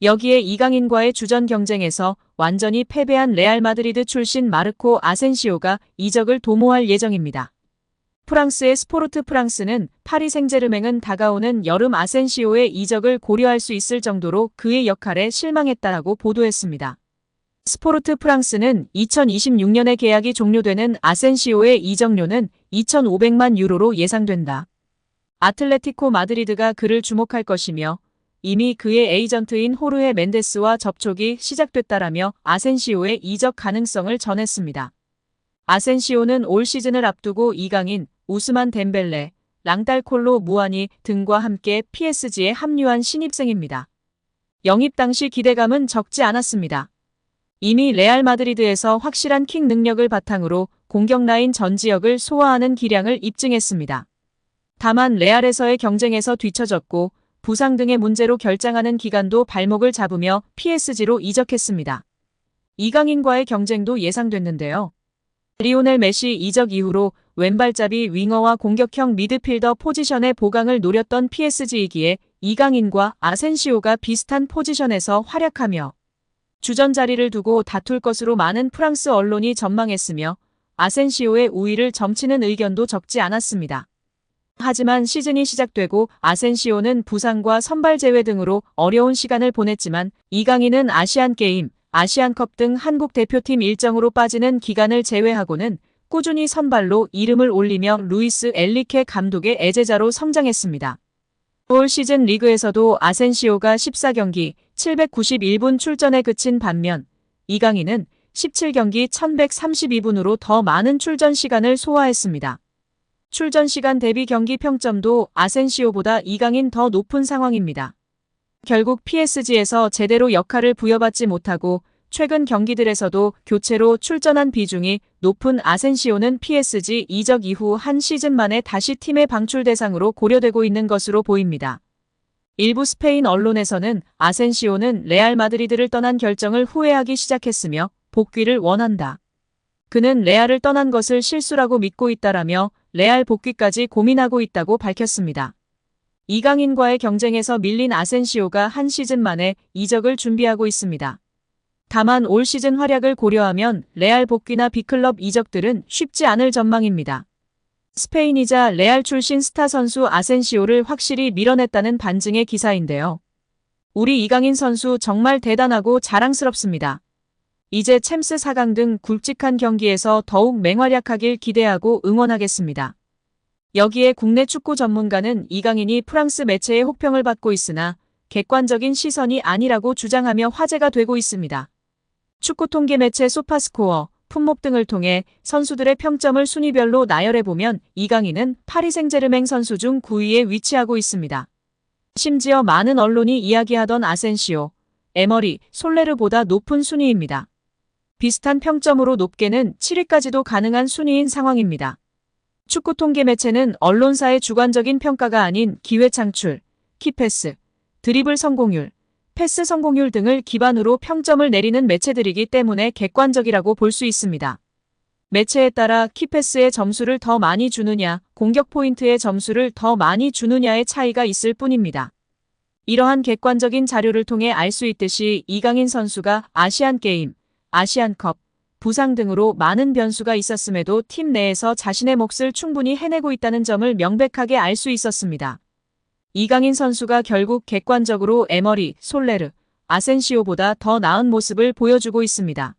여기에 이강인과의 주전 경쟁에서 완전히 패배한 레알 마드리드 출신 마르코 아센시오가 이적을 도모할 예정입니다. 프랑스의 스포르트 프랑스는 파리 생제르맹은 다가오는 여름 아센시오의 이적을 고려할 수 있을 정도로 그의 역할에 실망했다라고 보도했습니다. 스포르트 프랑스는 2026년에 계약이 종료되는 아센시오의 이적료는 2,500만 유로로 예상된다. 아틀레티코 마드리드가 그를 주목할 것이며 이미 그의 에이전트인 호르헤 멘데스와 접촉이 시작됐다라며 아센시오의 이적 가능성을 전했습니다. 아센시오는 올 시즌을 앞두고 이강인, 우스만 덴벨레, 랑달콜로 무아니 등과 함께 PSG에 합류한 신입생입니다. 영입 당시 기대감은 적지 않았습니다. 이미 레알 마드리드에서 확실한 킥 능력을 바탕으로 공격 라인 전 지역을 소화하는 기량을 입증했습니다. 다만 레알에서의 경쟁에서 뒤처졌고 부상 등의 문제로 결장하는 기간도 발목을 잡으며 PSG로 이적했습니다. 이강인과의 경쟁도 예상됐는데요. 리오넬 메시 이적 이후로 왼발잡이 윙어와 공격형 미드필더 포지션의 보강을 노렸던 PSG이기에 이강인과 아센시오가 비슷한 포지션에서 활약하며 주전 자리를 두고 다툴 것으로 많은 프랑스 언론이 전망했으며 아센시오의 우위를 점치는 의견도 적지 않았습니다. 하지만 시즌이 시작되고 아센시오는 부상과 선발 제외 등으로 어려운 시간을 보냈지만 이강인은 아시안게임, 아시안컵 등 한국 대표팀 일정으로 빠지는 기간을 제외하고는 꾸준히 선발로 이름을 올리며 루이스 엔리케 감독의 애제자로 성장했습니다. 올 시즌 리그에서도 아센시오가 14경기 791분 출전에 그친 반면 이강인은 17경기 1132분으로 더 많은 출전 시간을 소화했습니다. 출전 시간 대비 경기 평점도 아센시오보다 이강인 더 높은 상황입니다. 결국 PSG에서 제대로 역할을 부여받지 못하고 최근 경기들에서도 교체로 출전한 비중이 높은 아센시오는 PSG 이적 이후 한 시즌 만에 다시 팀의 방출 대상으로 고려되고 있는 것으로 보입니다. 일부 스페인 언론에서는 아센시오는 레알 마드리드를 떠난 결정을 후회하기 시작했으며 복귀를 원한다. 그는 레알을 떠난 것을 실수라고 믿고 있다라며 레알 복귀까지 고민하고 있다고 밝혔습니다. 이강인과의 경쟁에서 밀린 아센시오가 한 시즌 만에 이적을 준비하고 있습니다. 다만 올 시즌 활약을 고려하면 레알 복귀나 B클럽 이적들은 쉽지 않을 전망입니다. 스페인이자 레알 출신 스타 선수 아센시오를 확실히 밀어냈다는 반증의 기사인데요. 우리 이강인 선수 정말 대단하고 자랑스럽습니다. 이제 챔스 4강 등 굵직한 경기에서 더욱 맹활약하길 기대하고 응원하겠습니다. 여기에 국내 축구 전문가는 이강인이 프랑스 매체의 혹평을 받고 있으나 객관적인 시선이 아니라고 주장하며 화제가 되고 있습니다. 축구 통계 매체 소파스코어, 품목 등을 통해 선수들의 평점을 순위별로 나열해보면 이강인은 파리 생제르맹 선수 중 9위에 위치하고 있습니다. 심지어 많은 언론이 이야기하던 아센시오, 에머리, 솔레르보다 높은 순위입니다. 비슷한 평점으로 높게는 7위까지도 가능한 순위인 상황입니다. 축구 통계 매체는 언론사의 주관적인 평가가 아닌 기회 창출, 키패스, 드리블 성공률, 패스 성공률 등을 기반으로 평점을 내리는 매체들이기 때문에 객관적이라고 볼 수 있습니다. 매체에 따라 키패스의 점수를 더 많이 주느냐, 공격 포인트의 점수를 더 많이 주느냐의 차이가 있을 뿐입니다. 이러한 객관적인 자료를 통해 알 수 있듯이 이강인 선수가 아시안게임, 아시안컵, 부상 등으로 많은 변수가 있었음에도 팀 내에서 자신의 몫을 충분히 해내고 있다는 점을 명백하게 알 수 있었습니다. 이강인 선수가 결국 객관적으로 에머리, 솔레르, 아센시오보다 더 나은 모습을 보여주고 있습니다.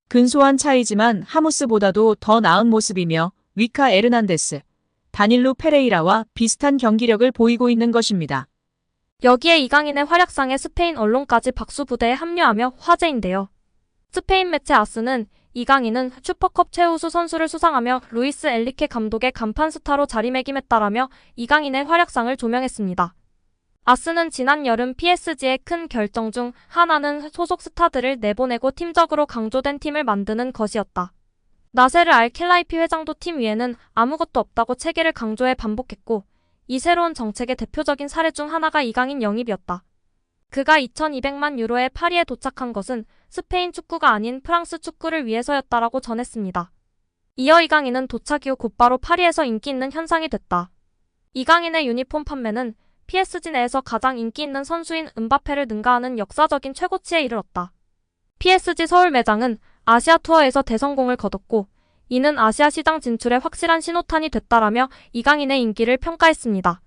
근소한 차이지만 하무스보다도 더 나은 모습이며 위카 에르난데스, 다닐루 페레이라와 비슷한 경기력을 보이고 있는 것입니다. 여기에 이강인의 활약상에 스페인 언론까지 박수부대에 합류하며 화제인데요. 스페인 매체 아스는 이강인은 슈퍼컵 최우수 선수를 수상하며 루이스 엔리케 감독의 간판 스타로 자리매김했다라며 이강인의 활약상을 조명했습니다. 아스는 지난 여름 PSG의 큰 결정 중 하나는 소속 스타들을 내보내고 팀적으로 강조된 팀을 만드는 것이었다. 나세르 알켈라이피 회장도 팀 위에는 아무것도 없다고 체계를 강조해 반복했고 이 새로운 정책의 대표적인 사례 중 하나가 이강인 영입이었다. 그가 2,200만 유로에 파리에 도착한 것은 스페인 축구가 아닌 프랑스 축구를 위해서였다라고 전했습니다. 이어 이강인은 도착 이후 곧바로 파리에서 인기 있는 현상이 됐다. 이강인의 유니폼 판매는 PSG 내에서 가장 인기 있는 선수인 은바페를 능가하는 역사적인 최고치에 이르렀다. PSG 서울 매장은 아시아 투어에서 대성공을 거뒀고 이는 아시아 시장 진출에 확실한 신호탄이 됐다라며 이강인의 인기를 평가했습니다.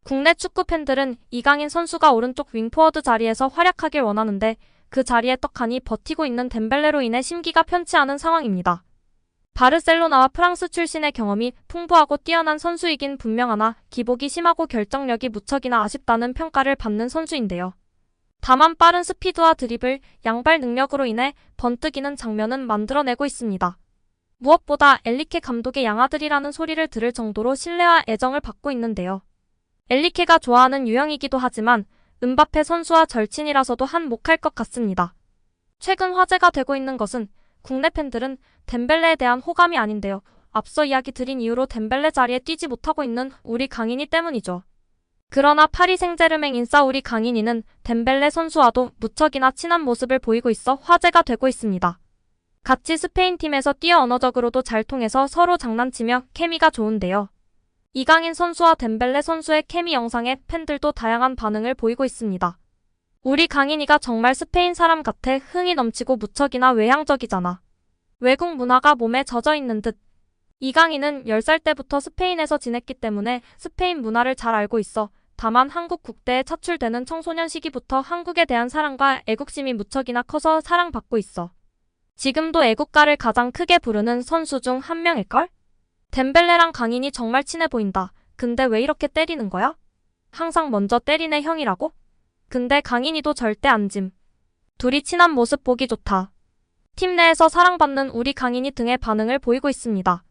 국내 축구 팬들은 이강인 선수가 오른쪽 윙포워드 자리에서 활약하길 원하는데 그 자리에 떡하니 버티고 있는 덴벨레로 인해 심기가 편치 않은 상황입니다. 바르셀로나와 프랑스 출신의 경험이 풍부하고 뛰어난 선수이긴 분명하나 기복이 심하고 결정력이 무척이나 아쉽다는 평가를 받는 선수인데요. 다만 빠른 스피드와 드리블, 양발 능력으로 인해 번뜩이는 장면은 만들어내고 있습니다. 무엇보다 엘리케 감독의 양아들이라는 소리를 들을 정도로 신뢰와 애정을 받고 있는데요. 엘리케가 좋아하는 유형이기도 하지만 은바페 선수와 절친이라서도 한몫할 것 같습니다. 최근 화제가 되고 있는 것은 국내 팬들은 덴벨레에 대한 호감이 아닌데요. 앞서 이야기 드린 이유로 덴벨레 자리에 뛰지 못하고 있는 우리 강인이 때문이죠. 그러나 파리 생제르맹 인싸 우리 강인이는 덴벨레 선수와도 무척이나 친한 모습을 보이고 있어 화제가 되고 있습니다. 같이 스페인 팀에서 뛰어 언어적으로도 잘 통해서 서로 장난치며 케미가 좋은데요. 이강인 선수와 덴벨레 선수의 케미 영상에 팬들도 다양한 반응을 보이고 있습니다. 우리 강인이가 정말 스페인 사람 같아 흥이 넘치고 무척이나 외향적이잖아. 외국 문화가 몸에 젖어 있는 듯. 이강인은 10살 때부터 스페인에서 지냈기 때문에 스페인 문화를 잘 알고 있어. 다만 한국 국대에 차출되는 청소년 시기부터 한국에 대한 사랑과 애국심이 무척이나 커서 사랑받고 있어. 지금도 애국가를 가장 크게 부르는 선수 중 한 명일걸? 덴벨레랑 강인이 정말 친해 보인다. 근데 왜 이렇게 때리는 거야? 항상 먼저 때리네 형이라고? 근데 강인이도 절대 안 짐. 둘이 친한 모습 보기 좋다. 팀 내에서 사랑받는 우리 강인이 등의 반응을 보이고 있습니다.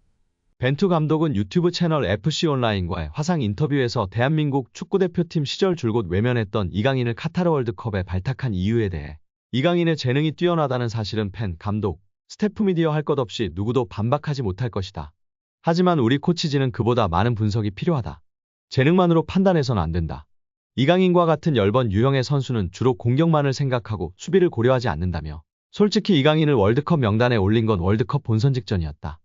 벤투 감독은 유튜브 채널 FC 온라인과의 화상 인터뷰에서 대한민국 축구대표팀 시절 줄곧 외면했던 이강인을 카타르 월드컵에 발탁한 이유에 대해 이강인의 재능이 뛰어나다는 사실은 팬, 감독, 스태프 미디어 할 것 없이 누구도 반박하지 못할 것이다. 하지만 우리 코치진은 그보다 많은 분석이 필요하다. 재능만으로 판단해서는 안 된다. 이강인과 같은 열번 유형의 선수는 주로 공격만을 생각하고 수비를 고려하지 않는다며 솔직히 이강인을 월드컵 명단에 올린 건 월드컵 본선 직전이었다.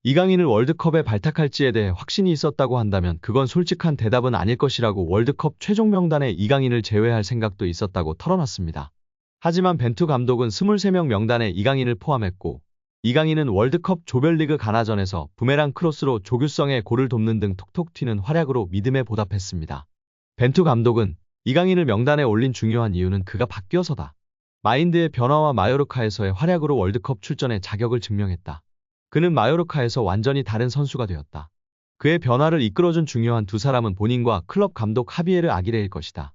이강인을 월드컵에 발탁할지에 대해 확신이 있었다고 한다면 그건 솔직한 대답은 아닐 것이라고 월드컵 최종 명단에 이강인을 제외할 생각도 있었다고 털어놨습니다. 하지만 벤투 감독은 23명 명단에 이강인을 포함했고 이강인은 월드컵 조별리그 가나전에서 부메랑 크로스로 조규성의 골을 돕는 등 톡톡 튀는 활약으로 믿음에 보답했습니다. 벤투 감독은 이강인을 명단에 올린 중요한 이유는 그가 바뀌어서다. 마인드의 변화와 마요르카에서의 활약으로 월드컵 출전의 자격을 증명했다. 그는 마요르카에서 완전히 다른 선수가 되었다. 그의 변화를 이끌어준 중요한 두 사람은 본인과 클럽 감독 하비에르 아기레일 것이다.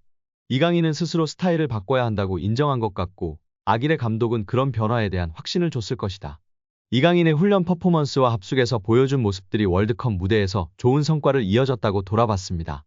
이강인은 스스로 스타일을 바꿔야 한다고 인정한 것 같고 아기레 감독은 그런 변화에 대한 확신을 줬을 것이다. 이강인의 훈련 퍼포먼스와 합숙에서 보여준 모습들이 월드컵 무대에서 좋은 성과를 이어졌다고 돌아봤습니다.